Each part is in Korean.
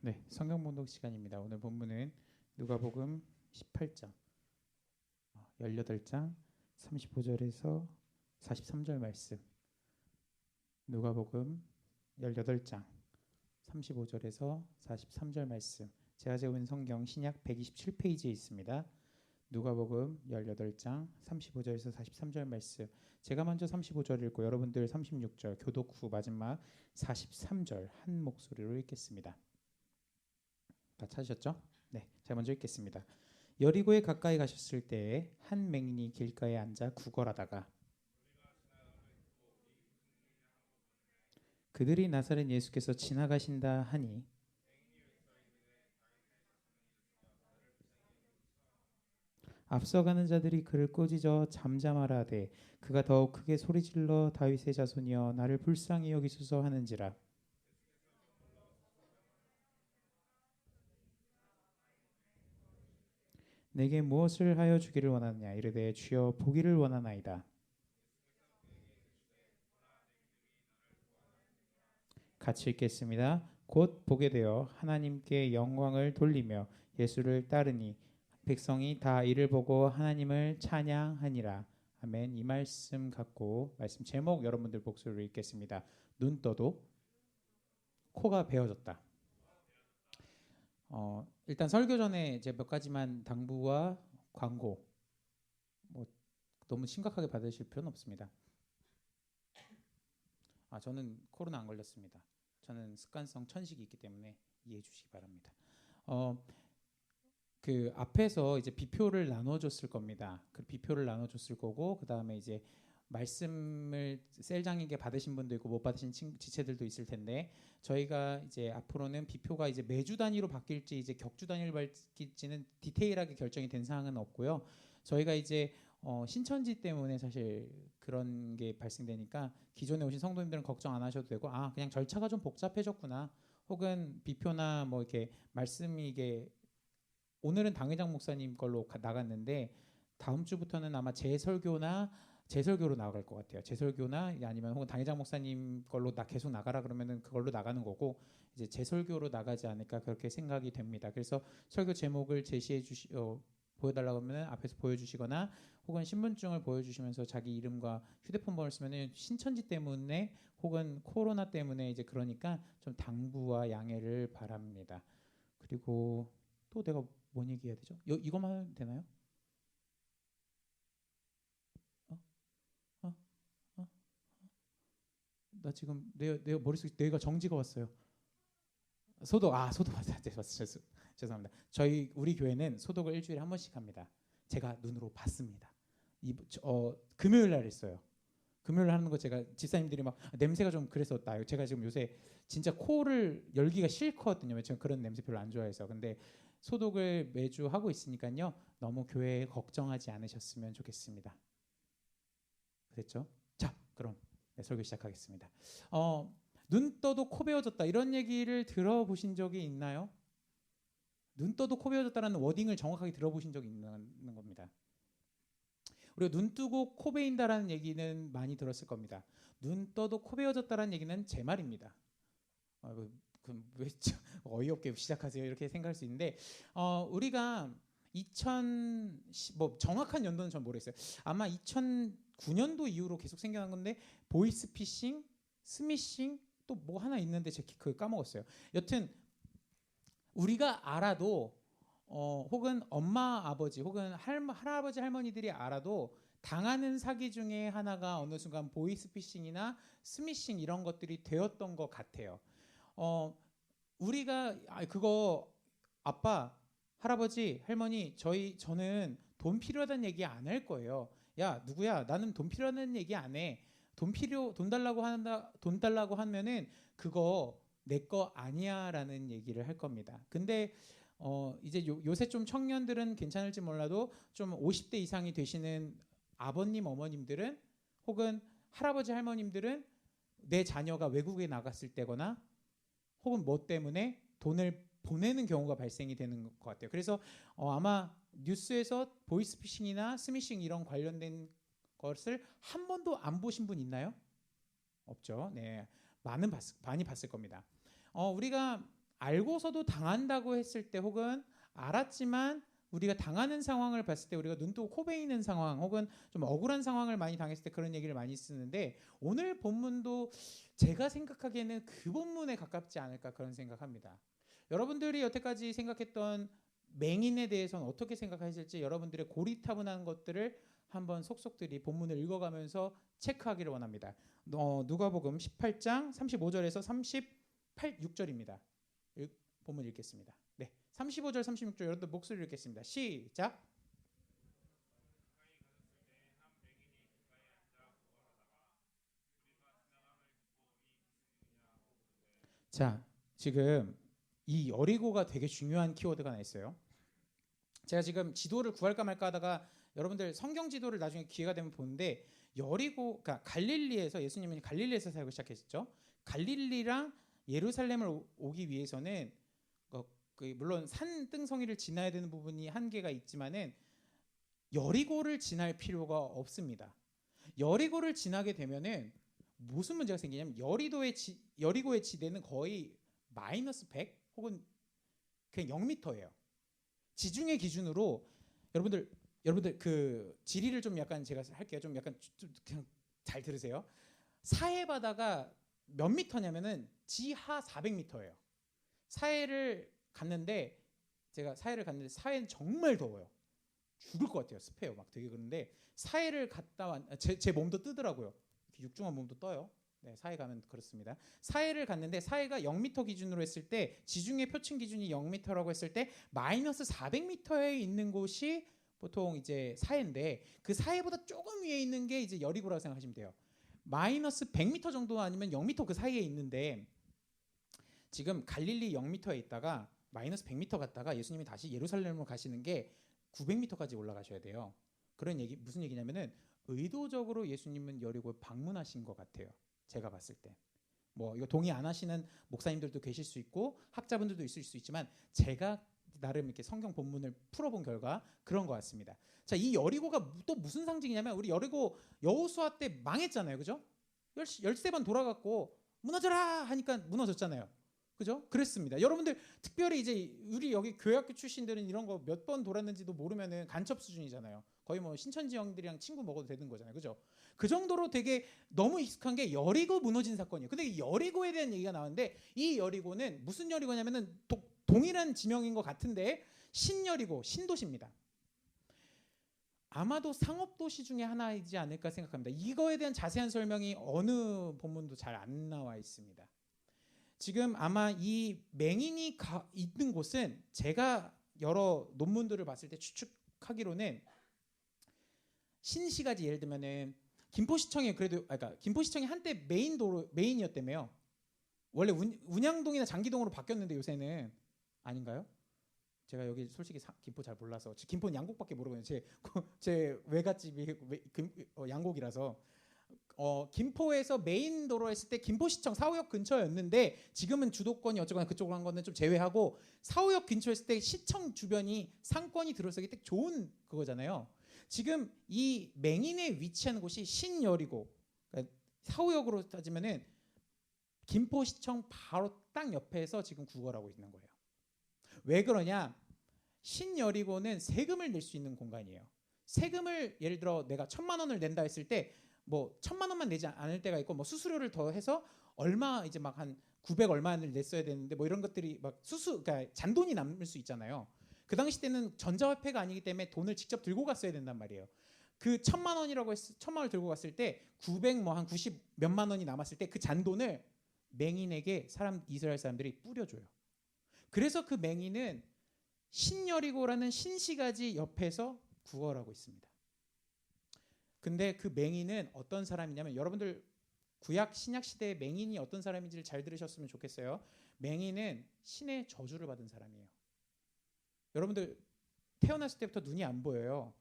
네, 성경 봉독 시간입니다. 오늘 본문은 누가복음 18장, 18장 35절에서 43절 말씀. 누가복음 18장 35절에서 43절 말씀. 제가 재온 성경 신약 127페이지에 있습니다. 누가복음 18장 35절에서 43절 말씀. 제가 먼저 35절 읽고 여러분들 36절, 교독 후 마지막 43절 한 목소리로 읽겠습니다. 다 찾으셨죠? 네, 제가 먼저 읽겠습니다. 여리고에 가까이 가셨을 때에 한 맹인이 길가에 앉아 구걸하다가 그들이 나사렛 예수께서 지나가신다 하니 앞서가는 자들이 그를 꾸짖어 잠잠하라 하되 그가 더욱 크게 소리질러 다윗의 자손이여 나를 불쌍히 여기소서 하는지라. 내게 무엇을 하여 주기를 원하느냐 이르되 주여 보기를 원하나이다. 같이 읽겠습니다. 곧 보게 되어 하나님께 영광을 돌리며 예수를 따르니 백성이 다 이를 보고 하나님을 찬양하니라. 아멘. 이 말씀 갖고 말씀 제목 여러분들 목소리로 읽겠습니다. 눈 떠도 코가 베어졌다. 일단 설교 전에 이제 몇 가지만 당부와 광고, 뭐 너무 심각하게 받으실 필요는 없습니다. 저는 코로나 안 걸렸습니다. 저는 습관성 천식이 있기 때문에 이해해 주시기 바랍니다. 그 앞에서 이제 비표를 나눠줬을 겁니다. 그 비표를 나눠줬을 거고 그 다음에 이제 말씀을 셀장에게 받으신 분도 있고 못 받으신 지체들도 있을 텐데 저희가 이제 앞으로는 비표가 이제 매주 단위로 바뀔지 이제 격주 단위로 바뀔지는 디테일하게 결정이 된 사항은 없고요. 저희가 이제 신천지 때문에 사실 그런 게 발생되니까 기존에 오신 성도님들은 걱정 안 하셔도 되고 그냥 절차가 좀 복잡해졌구나 혹은 비표나 뭐 이렇게 말씀이 이게 오늘은 당회장 목사님 걸로 나갔는데 다음 주부터는 아마 제설교로 나갈 것 같아요. 제설교나 아니면 혹은 당회장 목사님 걸로 계속 나가라 그러면은 그걸로 나가는 거고 이제 제설교로 나가지 않을까 그렇게 생각이 됩니다. 그래서 설교 제목을 제시해 보여달라고 하면 앞에서 보여주시거나 혹은 신분증을 보여주시면서 자기 이름과 휴대폰 번호를 쓰면은 신천지 때문에 혹은 코로나 때문에 이제 그러니까 좀 당부와 양해를 바랍니다. 그리고 또 내가 뭔 얘기해야 되죠? 이것만 하면 되나요? 나 지금 내 머릿속에 뇌가 정지가 왔어요. 소독 맞아요. 죄송합니다. 우리 교회는 소독을 일주일에 한 번씩 합니다. 제가 눈으로 봤습니다. 금요일 날 했어요. 금요일 하는 거 제가 집사님들이 막 냄새가 좀 그래서 제가 지금 요새 진짜 코를 열기가 싫거든요. 제가 그런 냄새 별로 안 좋아해서. 근데 소독을 매주 하고 있으니까요. 너무 교회에 걱정하지 않으셨으면 좋겠습니다. 됐죠? 자, 그럼 설교 시작하겠습니다. 눈 떠도 코 베어졌다 이런 얘기를 들어보신 적이 있나요? 눈 떠도 코 베어졌다라는 워딩을 정확하게 들어보신 적이 있는 겁니다. 우리가 눈 뜨고 코 베인다라는 얘기는 많이 들었을 겁니다. 눈 떠도 코 베어졌다라는 얘기는 제 말입니다. 왜 어이없게 시작하세요 이렇게 생각할 수 있는데 우리가 뭐 정확한 연도는 전 모르겠어요. 아마 2009년도 이후로 계속 생겨난 건데 보이스피싱, 스미싱 또 뭐 하나 있는데 제가 그걸 까먹었어요. 여튼 우리가 알아도 혹은 엄마 아버지 혹은 할아버지 할머니들이 알아도 당하는 사기 중에 하나가 어느 순간 보이스피싱이나 스미싱 이런 것들이 되었던 것 같아요. 우리가 그거 아빠 할아버지 할머니 저는 돈 필요하다는 얘기 안 할 거예요. 야 누구야 나는 돈 필요하다는 얘기 안 해. 돈 달라고 하면은 그거 내 거 아니야라는 얘기를 할 겁니다. 근데 이제 요새 좀 청년들은 괜찮을지 몰라도 좀 50대 이상이 되시는 아버님 어머님들은 혹은 할아버지 할머님들은 내 자녀가 외국에 나갔을 때거나 혹은 뭐 때문에 돈을 보내는 경우가 발생이 되는 것 같아요. 그래서 아마 뉴스에서 보이스피싱이나 스미싱 이런 관련된 것을 한 번도 안 보신 분 있나요? 없죠. 네, 많이 봤을 겁니다. 우리가 알고서도 당한다고 했을 때 혹은 알았지만 우리가 당하는 상황을 봤을 때 우리가 눈 뜨고 코 베이는 상황 혹은 좀 억울한 상황을 많이 당했을 때 그런 얘기를 많이 쓰는데 오늘 본문도 제가 생각하기에는 그 본문에 가깝지 않을까 그런 생각합니다. 여러분들이 여태까지 생각했던 맹인에 대해서는 어떻게 생각하실지 여러분들의 고리타분한 것들을 한번 속속들이 본문을 읽어가면서 체크하기를 원합니다. 누가복음 18장 35절에서 38, 6절입니다. 본문 읽겠습니다. 네, 35절, 36절 여러분들 목소리를 읽겠습니다. 시작. 자, 지금 이 여리고가 되게 중요한 키워드가 하나 있어요. 제가 지금 지도를 구할까 말까 하다가 여러분들 성경 지도를 나중에 기회가 되면 보는데 여리고, 그러니까 갈릴리에서 예수님은 갈릴리에서 살고 시작했죠. 갈릴리랑 예루살렘을 오기 위해서는 물론 산등성이를 지나야 되는 부분이 한계가 있지만은 여리고를 지날 필요가 없습니다. 여리고를 지나게 되면은 무슨 문제가 생기냐면 여리고의 지대는 거의 마이너스 100 혹은 그냥 0m예요. 지중해 기준으로 여러분들 그 지리를 좀 약간 제가 할게요. 좀 약간 좀 그냥 잘 들으세요. 사해 바다가 몇 미터냐면은 지하 400m예요. 제가 사해를 갔는데 사해는 정말 더워요. 죽을 것 같아요. 습해요. 막 되게. 그런데 사해를 갔다 제 몸도 뜨더라고요. 육중한 몸도 떠요. 네, 사해 가면 그렇습니다. 사해를 갔는데 사해가 0m 기준으로 했을 때 지중해 표층 기준이 0m라고 했을 때 마이너스 400m에 있는 곳이 보통 이제 사해인데 그 사해보다 조금 위에 있는 게 이제 여리고라고 생각하시면 돼요. 마이너스 100m 정도 아니면 0m 그 사이에 있는데 지금 갈릴리 0m에 있다가 마이너스 100m 갔다가 예수님이 다시 예루살렘으로 가시는 게 900m까지 올라가셔야 돼요. 그런 얘기 무슨 얘기냐면은 의도적으로 예수님은 여리고에 방문하신 것 같아요. 제가 봤을 때. 뭐 이거 동의 안 하시는 목사님들도 계실 수 있고 학자분들도 있을 수 있지만 제가 나름 이렇게 성경 본문을 풀어본 결과 그런 것 같습니다. 자, 이 여리고가 또 무슨 상징이냐면 우리 여리고 여호수아 때 망했잖아요, 그죠? 13번 돌아갔고 무너져라 하니까 무너졌잖아요. 그죠? 그랬습니다. 여러분들 특별히 이제 우리 여기 교회학교 출신들은 이런 거 몇 번 돌았는지도 모르면은 간첩 수준이잖아요. 거의 뭐 신천지 형들이랑 친구 먹어도 되는 거잖아요. 그죠? 그 정도로 되게 너무 익숙한 게 여리고 무너진 사건이에요. 근데 이 여리고에 대한 얘기가 나왔는데 이 여리고는 무슨 여리고냐면은 동일한 지명인 것 같은데 신여리고 신도시입니다. 아마도 상업도시 중에 하나이지 않을까 생각합니다. 이거에 대한 자세한 설명이 어느 본문도 잘 안 나와 있습니다. 지금 아마 이 맹인이 있는 곳은 제가 여러 논문들을 봤을 때 추측하기로는 신시가지 예를 들면은 김포시청이 그러니까 김포시청이 한때 메인이었다며요. 원래 운양동이나 장기동으로 바뀌었는데 요새는 아닌가요? 제가 여기 솔직히 김포 잘 몰라서 김포는 양곡밖에 모르거든요. 제 외갓집이 양곡이라서 김포에서 메인 도로 했을 때 김포시청 사후역 근처였는데 지금은 주도권이 어쩌거나 그쪽으로 한 거는 좀 제외하고 사후역 근처였을 때 시청 주변이 상권이 들어서기 딱 좋은 그거잖아요. 지금 이 맹인에 위치한 곳이 신여리고 그러니까 사후역으로 따지면은 김포시청 바로 딱 옆에서 지금 구걸하고 있는 거예요. 왜 그러냐? 신여리고는 세금을 낼 수 있는 공간이에요. 세금을 예를 들어 내가 1,000만 원을 낸다 했을 때 뭐 1,000만 원만 내지 않을 때가 있고 뭐 수수료를 더해서 얼마 이제 막 한 900 얼마를 냈어야 되는데 뭐 이런 것들이 막 그러니까 잔돈이 남을 수 있잖아요. 그 당시 때는 전자화폐가 아니기 때문에 돈을 직접 들고 갔어야 된단 말이에요. 그 1,000만 원이라고 1,000만 원을 들고 갔을 때 900 뭐 한 90 몇만 원이 남았을 때 그 잔돈을 맹인에게 이스라엘 사람들이 뿌려줘요. 그래서 그 맹인은 신여리고라는 신시가지 옆에서 구걸하고 있습니다. 근데 그 맹인은 어떤 사람이냐면 여러분들 구약 신약 시대의 맹인이 어떤 사람인지를 잘 들으셨으면 좋겠어요. 맹인은 신의 저주를 받은 사람이에요. 여러분들 태어났을 때부터 눈이 안 보여요.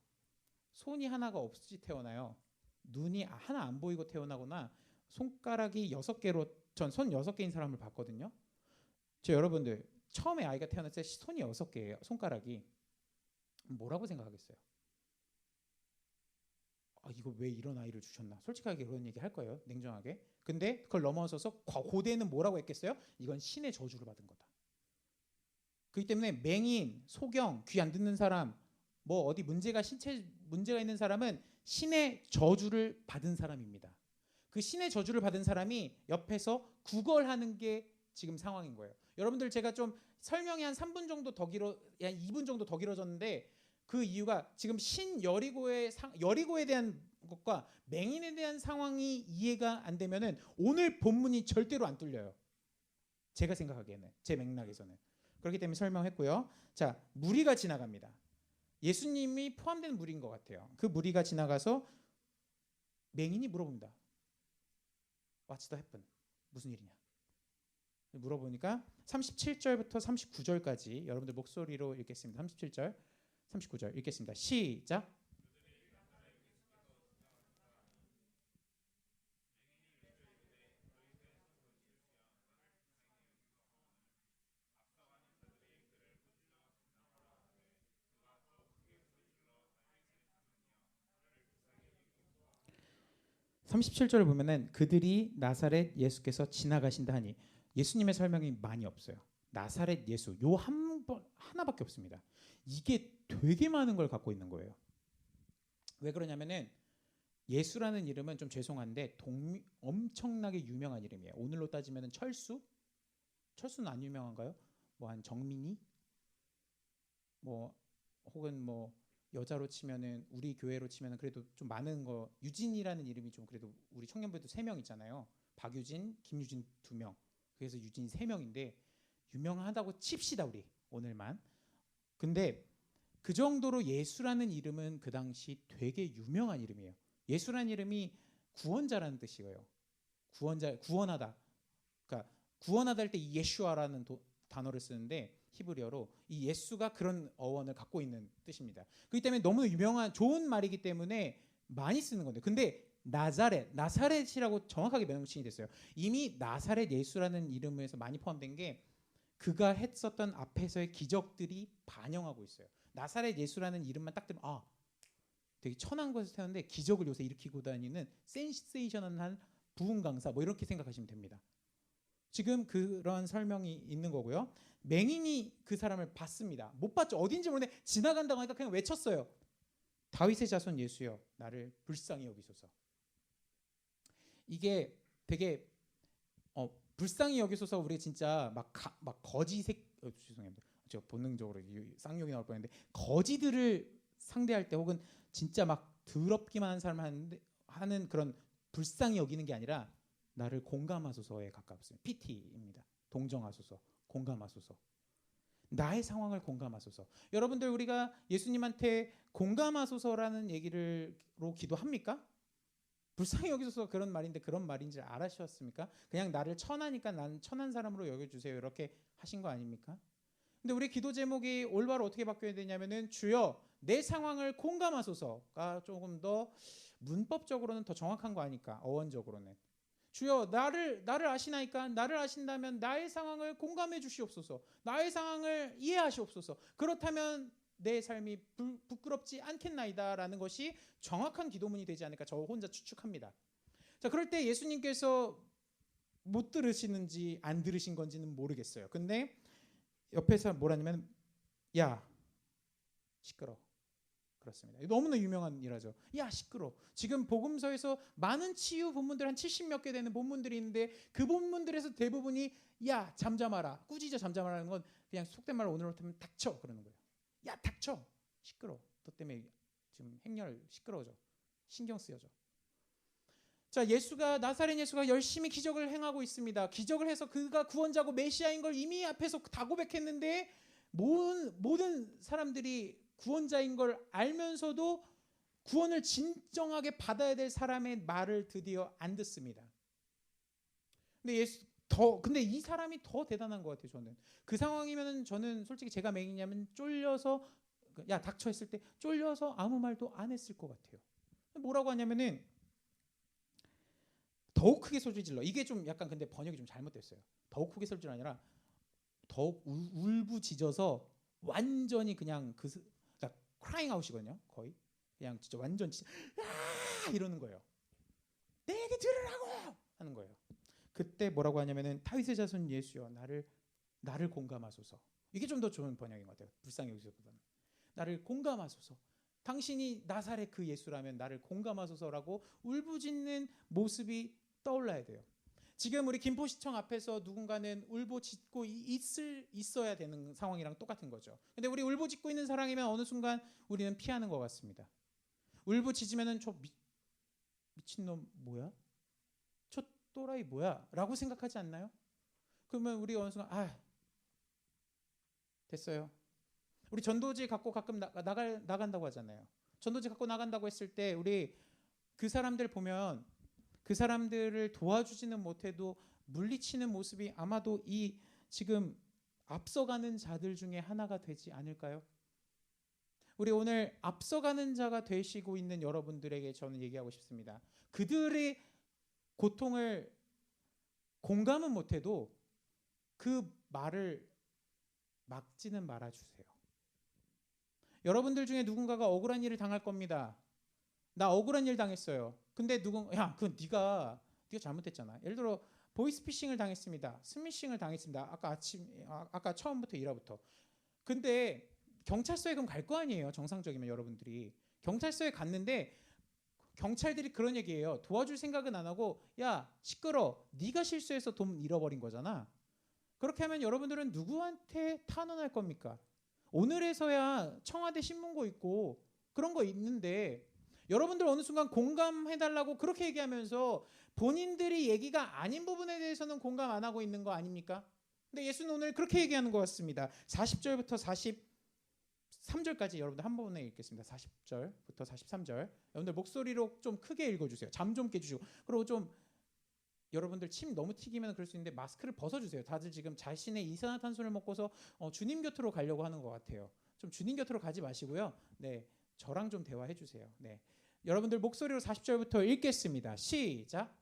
손이 하나가 없이 태어나요. 눈이 하나 안 보이고 태어나거나 손가락이 6개로 전 손 6개인 사람을 봤거든요. 여러분들 처음에 아이가 태어났을 때 손이 6개예요. 손가락이. 뭐라고 생각하겠어요? 이거 왜 이런 아이를 주셨나? 솔직하게 그런 얘기 할 거예요. 냉정하게. 근데 그걸 넘어서서 고대는 뭐라고 했겠어요? 이건 신의 저주를 받은 거다. 그렇기 때문에 맹인, 소경, 귀 안 듣는 사람, 뭐 어디 문제가 신체 문제가 있는 사람은 신의 저주를 받은 사람입니다. 그 신의 저주를 받은 사람이 옆에서 구걸하는 게 지금 상황인 거예요. 여러분들 제가 좀 설명이 한 3분 정도 더 길어, 한 2분 정도 더 길어졌는데 그 이유가 지금 여리고에 대한 것과 맹인에 대한 상황이 이해가 안 되면은 오늘 본문이 절대로 안 뚫려요. 제가 생각하기에는 제 맥락에서는 그렇기 때문에 설명했고요. 자, 무리가 지나갑니다. 예수님이 포함된 무리인 것 같아요. 그 무리가 지나가서 맹인이 물어봅니다. What's the happen? 무슨 일이냐? 물어보니까 37절부터 39절까지 여러분들 목소리로 읽겠습니다. 37절, 39절 읽겠습니다. 시작. 37절을 보면은 그들이 나사렛 예수께서 지나가신다 하니 예수님의 설명이 많이 없어요. 나사렛 예수 요 하나밖에 없습니다. 이게 되게 많은 걸 갖고 있는 거예요. 왜 그러냐면은 예수라는 이름은 좀 죄송한데 엄청나게 유명한 이름이에요. 오늘로 따지면은 철수는 안 유명한가요? 뭐 한 정민이 뭐 혹은 뭐 여자로 치면은 우리 교회로 치면은 그래도 좀 많은 거 유진이라는 이름이 좀 그래도 우리 청년부에도 3명 있잖아요. 박유진, 김유진 2명. 그래서 유진 3명인데 유명하다고 칩시다 우리 오늘만. 근데 그 정도로 예수라는 이름은 그 당시 되게 유명한 이름이에요. 예수라는 이름이 구원자라는 뜻이에요. 구원하다. 그러니까 구원하다 할 때 예슈아라는 단어를 쓰는데 히브리어로 이 예수가 그런 어원을 갖고 있는 뜻입니다. 그렇기 때문에 너무 유명한 좋은 말이기 때문에 많이 쓰는 건데 근데 나사렛이라고 정확하게 명칭이 됐어요. 이미 나사렛 예수라는 이름에서 많이 포함된 게 그가 했었던 앞에서의 기적들이 반영하고 있어요. 나사렛 예수라는 이름만 딱 들으면 되게 천한 것을 태우는데 기적을 요새 일으키고 다니는 센세이셔널한 부흥 강사 뭐 이렇게 생각하시면 됩니다. 지금 그런 설명이 있는 거고요. 맹인이 그 사람을 봤습니다. 못 봤죠. 어딘지 모르는데 지나간다고 하니까 그냥 외쳤어요. 다윗의 자손 예수여 나를 불쌍히 여기소서. 이게 되게 불쌍히 여기소서 우리 진짜 막 거지 죄송합니다. 제가 본능적으로 쌍욕이 나올 뻔했는데 거지들을 상대할 때 혹은 진짜 막 더럽기만 한 사람 하는 그런 불쌍히 여기는 게 아니라 나를 공감하소서에 가깝습니다. PT입니다. 동정하소서, 공감하소서. 나의 상황을 공감하소서. 여러분들 우리가 예수님한테 공감하소서라는 얘기로 기도합니까? 불쌍히 여기소서 그런 말인데 그런 말인지 알아셨습니까? 그냥 나를 천하니까 나는 천한 사람으로 여겨주세요 이렇게 하신 거 아닙니까? 근데 우리 기도 제목이 올바로 어떻게 바뀌어야 되냐면은 주여 내 상황을 공감하소서가 조금 더 문법적으로는 더 정확한 거 아닐까? 어원적으로는 주여 나를 아시나이까? 나를 아신다면 나의 상황을 공감해 주시옵소서. 나의 상황을 이해하시옵소서. 그렇다면 내 삶이 부끄럽지 않겠나이다라는 것이 정확한 기도문이 되지 않을까 저 혼자 추측합니다. 자, 그럴 때 예수님께서 못 들으시는지 안 들으신 건지는 모르겠어요. 근데 옆에서 뭐라냐면 야 시끄러. 그렇습니다. 너무나 유명한 일화죠. 야 시끄러. 지금 복음서에서 많은 치유 본문들 한 70몇 개 되는 본문들이 있는데 그 본문들에서 대부분이 야 잠잠하라. 꾸짖어 잠잠하라는 건 그냥 속된 말로 오늘로 하면 닥쳐 그러는 거예요. 야 닥쳐. 시끄러. 너 때문에 지금 행렬 시끄러워져. 신경 쓰여져. 자, 나사렛 예수가 열심히 기적을 행하고 있습니다. 기적을 해서 그가 구원자고 메시아인 걸 이미 앞에서 다 고백했는데 모든 사람들이 구원자인 걸 알면서도 구원을 진정하게 받아야 될 사람의 말을 드디어 안 듣습니다. 근데 이 사람이 더 대단한 것 같아요. 저는 그 상황이면 저는 솔직히 제가 맹이냐면 쫄려서 야 닥쳐 했을 때 쫄려서 아무 말도 안 했을 것 같아요. 뭐라고 하냐면은 더욱 크게 소리 질러. 이게 좀 약간 근데 번역이 좀 잘못됐어요. 더욱 크게 소리 질러 아니라 더욱 울부짖어서 완전히 그냥 그러니까 크라잉 아웃이거든요. 거의 그냥 진짜 완전 진짜 이러는 거예요. 내 얘기 들으라고 하는 거예요. 그때 뭐라고 하냐면은 다윗의 자손 예수여 나를 공감하소서. 이게 좀 더 좋은 번역인 것 같아요. 불쌍히 여기서보다는. 나를 공감하소서. 당신이 나사렛 그 예수라면 나를 공감하소서라고 울부짖는 모습이 떠올라야 돼요. 지금 우리 김포시청 앞에서 누군가는 울부짖고 있어야 되는 상황이랑 똑같은 거죠. 근데 우리 울부짖고 있는 사람이면 어느 순간 우리는 피하는 것 같습니다. 울부짖으면은 저 미친놈 뭐야? 저 또라이 뭐야? 라고 생각하지 않나요? 그러면 우리 어느 순간 됐어요. 우리 전도지 갖고 가끔 나간다고 하잖아요. 전도지 갖고 나간다고 했을 때 우리 그 사람들 보면 그 사람들을 도와주지는 못해도 물리치는 모습이 아마도 이 지금 앞서가는 자들 중에 하나가 되지 않을까요? 우리 오늘 앞서가는 자가 되시고 있는 여러분들에게 저는 얘기하고 싶습니다. 그들의 고통을 공감은 못해도 그 말을 막지는 말아주세요. 여러분들 중에 누군가가 억울한 일을 당할 겁니다. 나 억울한 일 당했어요. 근데 그건 네가 잘못했잖아. 예를 들어 보이스피싱을 당했습니다. 스미싱을 당했습니다. 아까 처음부터 1화부터. 근데 경찰서에 그럼 갈 거 아니에요. 정상적이면 여러분들이 경찰서에 갔는데 경찰들이 그런 얘기해요. 도와줄 생각은 안 하고 야 시끄러. 네가 실수해서 돈 잃어버린 거잖아. 그렇게 하면 여러분들은 누구한테 탄원할 겁니까? 오늘에서야 청와대 신문고 있고 그런 거 있는데 여러분들 어느 순간 공감해달라고 그렇게 얘기하면서 본인들이 얘기가 아닌 부분에 대해서는 공감 안 하고 있는 거 아닙니까? 근데 예수는 오늘 그렇게 얘기하는 것 같습니다. 40절부터 43절까지 여러분들 한 번에 읽겠습니다. 40절부터 43절. 여러분들 목소리로 좀 크게 읽어주세요. 잠 좀 깨주시고. 그리고 좀 여러분들 침 너무 튀기면 그럴 수 있는데 마스크를 벗어주세요. 다들 지금 자신의 이산화탄소를 먹고서 주님 곁으로 가려고 하는 것 같아요. 좀 주님 곁으로 가지 마시고요. 네, 저랑 좀 대화해 주세요. 네, 여러분들 목소리로 40절부터 읽겠습니다. 시작.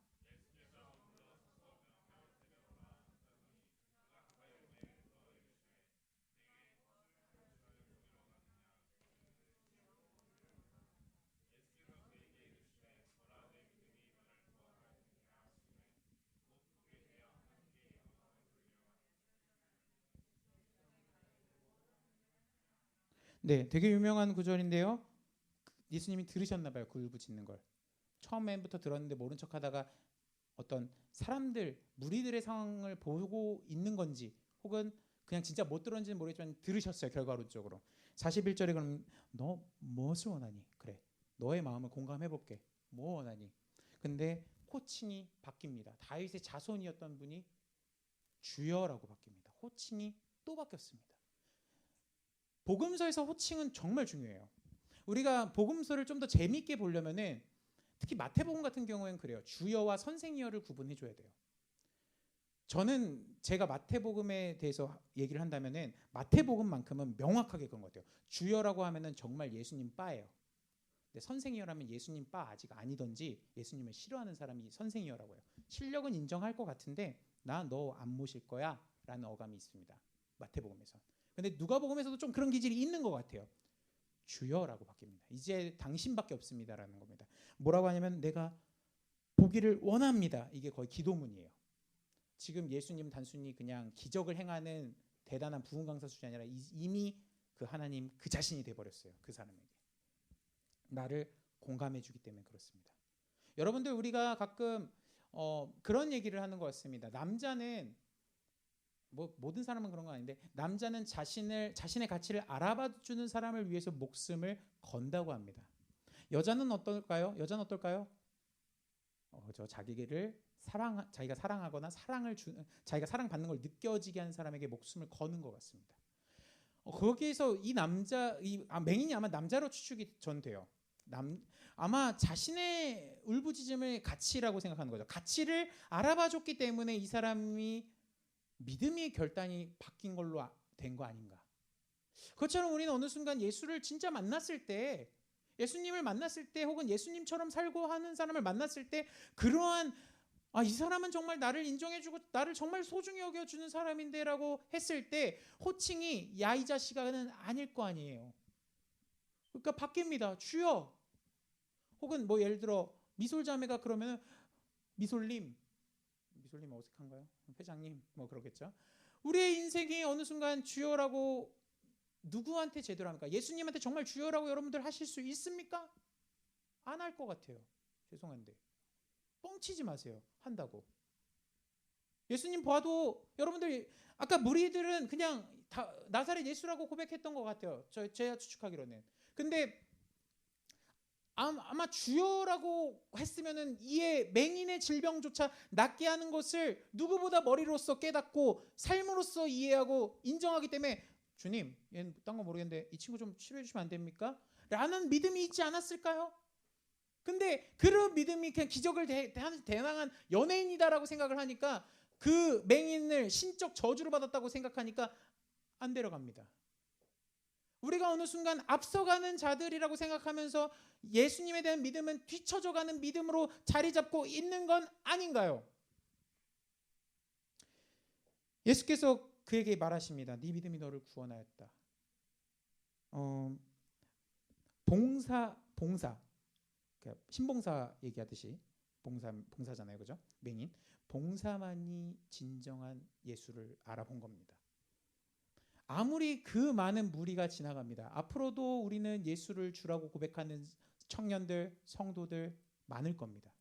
네, 되게 유명한 구절인데요. 예수님이 들으셨나 봐요. 그 울부짖는 걸. 처음부터 들었는데 모른 척하다가 어떤 사람들, 무리들의 상황을 보고 있는 건지 혹은 그냥 진짜 못 들었는지는 모르겠지만 들으셨어요. 결과론적으로. 41절에 그럼 너 무엇을 원하니? 그래. 너의 마음을 공감해볼게. 뭐 원하니? 근데 호칭이 바뀝니다. 다윗의 자손이었던 분이 주여라고 바뀝니다. 호칭이 또 바뀌었습니다. 복음서에서 호칭은 정말 중요해요. 우리가 복음서를 좀 더 재미있게 보려면은 특히 마태복음 같은 경우에는 그래요. 주여와 선생이여를 구분해 줘야 돼요. 저는 제가 마태복음에 대해서 얘기를 한다면은 마태복음만큼은 명확하게 그런 것 같아요. 주여라고 하면은 정말 예수님 빠예요. 근데 선생이여라면 예수님 빠 아직 아니던지 예수님을 싫어하는 사람이 선생이여라고 해요. 실력은 인정할 것 같은데 나 너 안 모실 거야 라는 어감이 있습니다. 마태복음에서. 근데 누가복음에서도 좀 그런 기질이 있는 것 같아요. 주여라고 바뀝니다. 이제 당신밖에 없습니다라는 겁니다. 뭐라고 하냐면 내가 보기를 원합니다. 이게 거의 기도문이에요. 지금 예수님 단순히 그냥 기적을 행하는 대단한 부흥 강사 수준이 아니라 이미 그 하나님 그 자신이 돼버렸어요. 그 사람에게. 나를 공감해주기 때문에 그렇습니다. 여러분들 우리가 가끔 그런 얘기를 하는 것 같습니다. 남자는 뭐 모든 사람은 그런 건 아닌데 남자는 자신의 가치를 알아봐주는 사람을 위해서 목숨을 건다고 합니다. 여자는 어떨까요? 저 자기를 자기가 사랑하거나 자기가 사랑받는 걸 느껴지게 하는 사람에게 목숨을 거는 것 같습니다. 거기에서 이 맹인이 아마 남자로 추측이 전 돼요. 아마 자신의 울부짖음의 가치라고 생각하는 거죠. 가치를 알아봐줬기 때문에 이 사람이 믿음의 결단이 바뀐 걸로 된 거 아닌가. 그것처럼 우리는 어느 순간 예수를 진짜 만났을 때 예수님을 만났을 때 혹은 예수님처럼 살고 하는 사람을 만났을 때 그러한 이 사람은 정말 나를 인정해주고 나를 정말 소중히 여겨주는 사람인데 라고 했을 때 호칭이 야 이 자식아는 아닐 거 아니에요. 그러니까 바뀝니다. 주여 혹은 뭐 예를 들어 미솔자매가 그러면 미솔님 어색한가요? 회장님 뭐 그러겠죠. 우리의 인생이 어느 순간 주여라고 누구한테 제대로 합니까? 예수님한테 정말 주여라고 여러분들 하실 수 있습니까? 안 할 것 같아요. 죄송한데 뻥치지 마세요. 한다고. 예수님 봐도 여러분들 아까 무리들은 그냥 다 나사렛 예수라고 고백했던 것 같아요. 제가 추측하기로는. 근데 아마 주여라고 했으면은 이에 맹인의 질병조차 낫게 하는 것을 누구보다 머리로서 깨닫고 삶으로서 이해하고 인정하기 때문에 주님, 얘는 딴 거 모르겠는데 이 친구 좀 치료해 주시면 안 됩니까? 라는 믿음이 있지 않았을까요? 근데 그런 믿음이 그냥 기적을 대항한 연예인이다라고 생각을 하니까 그 맹인을 신적 저주를 받았다고 생각하니까 안 데려갑니다. 우리가 어느 순간 앞서가는 자들이라고 생각하면서 예수님에 대한 믿음은 뒤처져가는 믿음으로 자리 잡고 있는 건 아닌가요? 예수께서 그에게 말하십니다. 네 믿음이 너를 구원하였다. 봉사 신봉사 얘기하듯이 봉사잖아요, 그죠? 맹인 봉사만이 진정한 예수를 알아본 겁니다. 아무리 그 많은 무리가 지나갑니다. 앞으로도 우리는 예수를 주라고 고백하는 청년들, 성도들 많을 겁니다.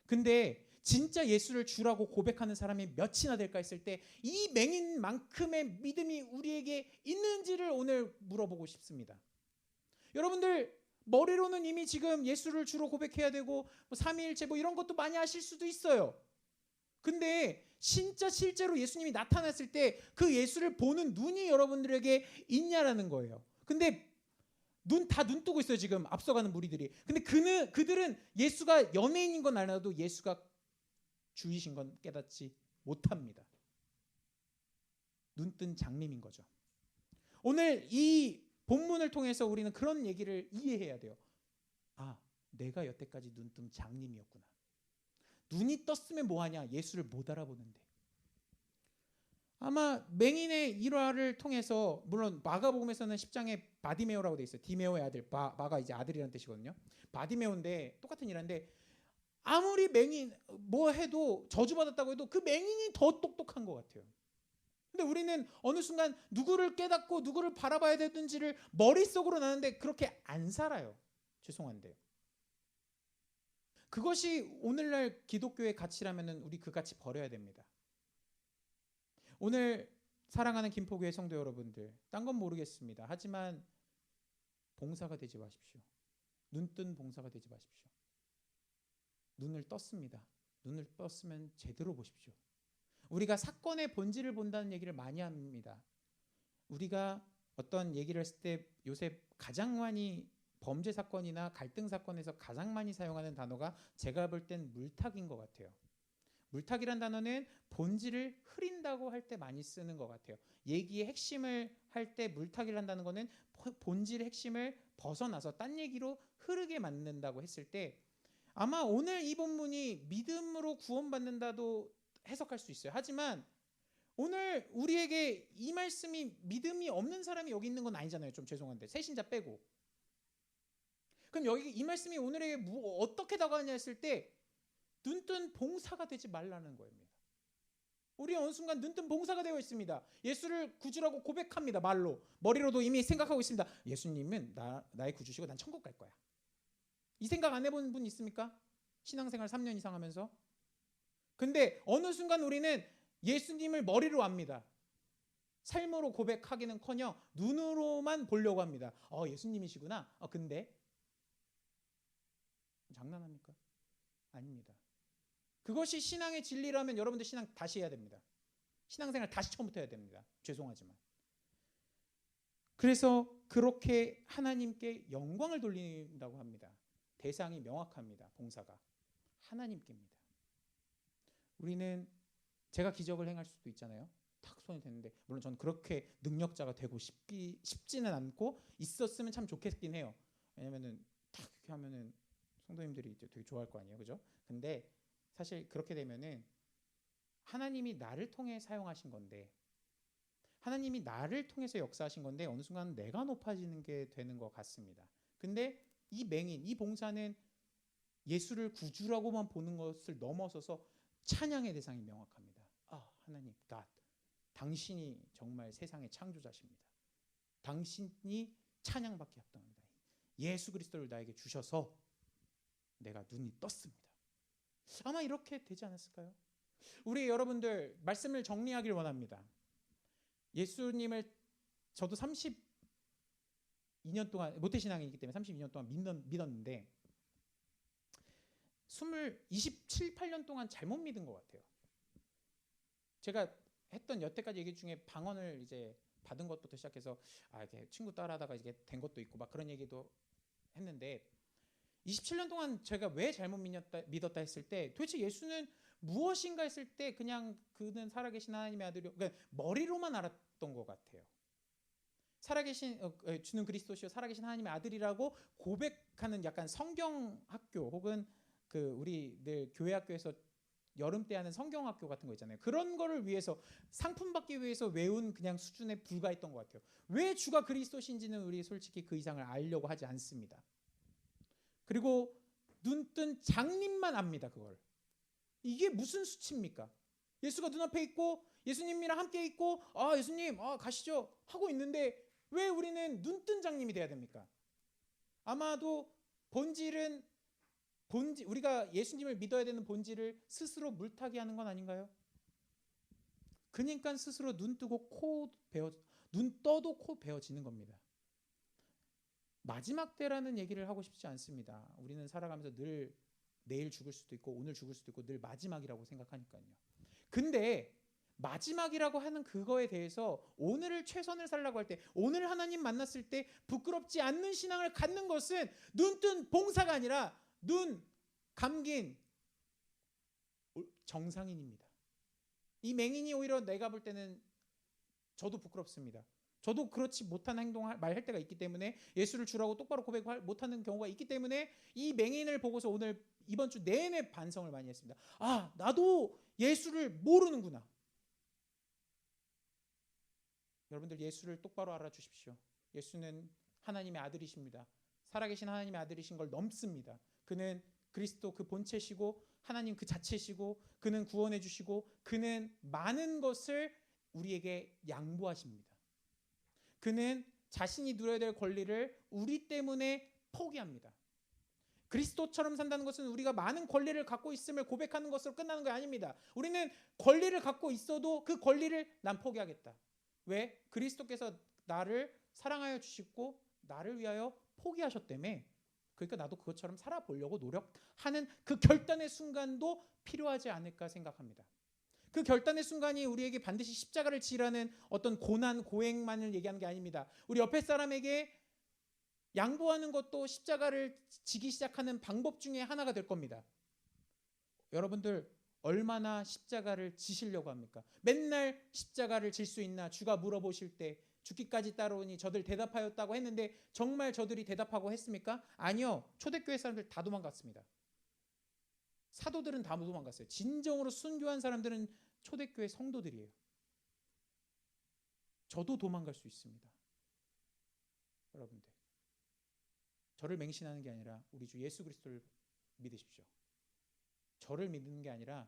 근데 진짜 예수를 주라고 고백하는 사람이 몇이나 될까 했을 때 이 맹인만큼의 믿음이 우리에게 있는지를 오늘 물어보고 싶습니다. 여러분들 머리로는 이미 지금 예수를 주로 고백해야 되고 삼위일체 이런 것도 많이 하실 수도 있어요. 근데 진짜 실제로 예수님이 나타났을 때 그 예수를 보는 눈이 여러분들에게 있냐라는 거예요. 근데 눈 뜨고 있어요, 지금 앞서가는 무리들이. 근데 그들은 예수가 연예인인 건 알아도 예수가 주이신 건 깨닫지 못합니다. 눈뜬 장님인 거죠. 오늘 이 본문을 통해서 우리는 그런 얘기를 이해해야 돼요. 아, 내가 여태까지 눈뜬 장님이었구나. 눈이 떴으면 뭐하냐? 예수를 못 알아보는데. 아마 맹인의 일화를 통해서 물론 마가복음에서는 10장에 바디메오라고 돼 있어요. 디메오의 아들, 마가 이제 아들이라는 뜻이거든요. 바디메오인데 똑같은 일화인데 아무리 맹인 뭐 해도 저주받았다고 해도 그 맹인이 더 똑똑한 것 같아요. 근데 우리는 어느 순간 누구를 깨닫고 누구를 바라봐야 되는지를 머릿속으로 나는데 그렇게 안 살아요. 죄송한데. 그것이 오늘날 기독교의 가치라면 우리 그 가치 버려야 됩니다. 오늘 사랑하는 김포교회 성도 여러분들, 딴 건 모르겠습니다. 하지만 봉사가 되지 마십시오. 눈뜬 봉사가 되지 마십시오. 눈을 떴습니다. 눈을 떴으면 제대로 보십시오. 우리가 사건의 본질을 본다는 얘기를 많이 합니다. 우리가 어떤 얘기를 했을 때 요새 가장 많이 범죄 사건이나 갈등 사건에서 가장 많이 사용하는 단어가 제가 볼 땐 물타기인 것 같아요. 물타기란 단어는 본질을 흐린다고 할 때 많이 쓰는 것 같아요. 얘기의 핵심을 할 때 물타기를 한다는 거는 본질의 핵심을 벗어나서 딴 얘기로 흐르게 만든다고 했을 때 아마 오늘 이 본문이 믿음으로 구원받는다도 해석할 수 있어요. 하지만 오늘 우리에게 이 말씀이 믿음이 없는 사람이 여기 있는 건 아니잖아요. 좀 죄송한데 새신자 빼고. 그럼 여기 이 말씀이 오늘에게 어떻게 다가가냐 했을 때 눈뜬 봉사가 되지 말라는 겁니다. 우리 어느 순간 눈뜬 봉사가 되어 있습니다. 예수를 구주라고 고백합니다. 말로. 머리로도 이미 생각하고 있습니다. 예수님은 나의 구주시고 난 천국 갈 거야. 이 생각 안 해본 분 있습니까? 신앙생활 3년 이상 하면서. 근데 어느 순간 우리는 예수님을 머리로 압니다. 삶으로 고백하기는커녕 눈으로만 보려고 합니다. 예수님이시구나. 근데 장난합니까? 아닙니다. 그것이 신앙의 진리라면 여러분들 신앙 다시 해야 됩니다. 신앙생활 다시 처음부터 해야 됩니다. 죄송하지만. 그래서 그렇게 하나님께 영광을 돌린다고 합니다. 대상이 명확합니다. 봉사가. 하나님께입니다. 우리는 제가 기적을 행할 수도 있잖아요. 탁 손이 됐는데 물론 저는 그렇게 능력자가 되고 싶지는 않고 있었으면 참 좋겠긴 해요. 왜냐면은 탁 이렇게 하면은 성도님들이 이제 되게 좋아할 거 아니에요, 그죠? 근데 사실 그렇게 되면은 하나님이 나를 통해 사용하신 건데, 하나님이 나를 통해서 역사하신 건데 어느 순간 내가 높아지는 게 되는 것 같습니다. 근데 이 맹인, 이 봉사는 예수를 구주라고만 보는 것을 넘어서서 찬양의 대상이 명확합니다. 하나님, God. 당신이 정말 세상의 창조자십니다. 당신이 찬양받기 합당합니다. 예수 그리스도를 나에게 주셔서 내가 눈이 떴습니다. 아마 이렇게 되지 않았을까요? 우리 여러분들 말씀을 정리하길 원합니다. 예수님을 저도 32년 동안 모태신앙이기 때문에 32년 동안 믿었는데 27, 8년 동안 잘못 믿은 것 같아요. 제가 했던 여태까지 얘기 중에 방언을 이제 받은 것부터 시작해서 이렇게 친구 따라하다가 이게 된 것도 있고 막 그런 얘기도 했는데 27년 동안 제가 왜 잘못 믿었다 했을 때 도대체 예수는 무엇인가 했을 때 그냥 그는 살아계신 하나님의 아들이요, 그러니까 머리로만 알았던 것 같아요. 살아계신 주는 그리스도시요 살아계신 하나님의 아들이라고 고백하는 약간 성경학교 혹은 그 우리 늘 교회 학교에서 여름 때 하는 성경학교 같은 거 있잖아요. 그런 거를 위해서 상품 받기 위해서 외운 그냥 수준에 불과했던 것 같아요. 왜 주가 그리스도신지는 우리 솔직히 그 이상을 알려고 하지 않습니다. 그리고 눈뜬 장님만 압니다. 그걸. 이게 무슨 수치입니까? 예수가 눈앞에 있고 예수님이랑 함께 있고 예수님 가시죠 하고 있는데 왜 우리는 눈뜬 장님이 돼야 됩니까? 아마도 우리가 예수님을 믿어야 되는 본질을 스스로 물타기 하는 건 아닌가요? 그러니까 스스로 눈 떠도 코 베어지는 겁니다. 마지막 때라는 얘기를 하고 싶지 않습니다. 우리는 살아가면서 늘 내일 죽을 수도 있고 오늘 죽을 수도 있고 늘 마지막이라고 생각하니까요. 근데 마지막이라고 하는 그거에 대해서 오늘을 최선을 살라고 할 때, 오늘 하나님 만났을 때 부끄럽지 않는 신앙을 갖는 것은 눈뜬 봉사가 아니라 눈 감긴 정상인입니다. 이 맹인이 오히려 내가 볼 때는 저도 부끄럽습니다. 저도 그렇지 못한 말할 때가 있기 때문에 예수를 주라고 똑바로 고백 못하는 경우가 있기 때문에 이 맹인을 보고서 오늘 이번 주 내내 반성을 많이 했습니다. 나도 예수를 모르는구나. 여러분들 예수를 똑바로 알아주십시오. 예수는 하나님의 아들이십니다. 살아계신 하나님의 아들이신 걸 넘습니다. 그는 그리스도 그 본체시고 하나님 그 자체시고 그는 구원해 주시고 그는 많은 것을 우리에게 양보하십니다. 그는 자신이 누려야 될 권리를 우리 때문에 포기합니다. 그리스도처럼 산다는 것은 우리가 많은 권리를 갖고 있음을 고백하는 것으로 끝나는 게 아닙니다. 우리는 권리를 갖고 있어도 그 권리를 난 포기하겠다. 왜? 그리스도께서 나를 사랑하여 주시고 나를 위하여 포기하셨다며. 그러니까 나도 그것처럼 살아보려고 노력하는 그 결단의 순간도 필요하지 않을까 생각합니다. 그 결단의 순간이 우리에게 반드시 십자가를 지라는 어떤 고난, 고행만을 얘기하는 게 아닙니다. 우리 옆에 사람에게 양보하는 것도 십자가를 지기 시작하는 방법 중에 하나가 될 겁니다. 여러분들 얼마나 십자가를 지시려고 합니까? 맨날 십자가를 질 수 있나 주가 물어보실 때 죽기까지 따르오니 저들 대답하였다고 했는데 정말 저들이 대답하고 했습니까? 아니요. 초대교회 사람들 다 도망갔습니다. 사도들은 다 도망갔어요. 진정으로 순교한 사람들은 초대교회 성도들이에요. 저도 도망갈 수 있습니다. 여러분들 저를 맹신하는 게 아니라 우리 주 예수 그리스도를 믿으십시오. 저를 믿는 게 아니라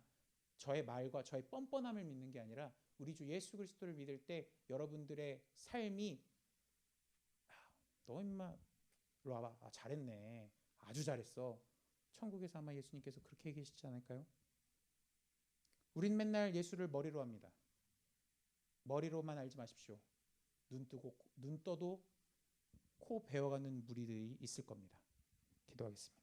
저의 말과 저의 뻔뻔함을 믿는 게 아니라 우리 주 예수 그리스도를 믿을 때 여러분들의 삶이 너 임마 일로 와봐. 잘했네. 아주 잘했어. 천국에서 아마 예수님께서 그렇게 얘기하시지 않을까요? 우린 맨날 예수를 머리로 합니다. 머리로만 알지 마십시오. 눈 떠도 코 베어가는 무리들이 있을 겁니다. 기도하겠습니다.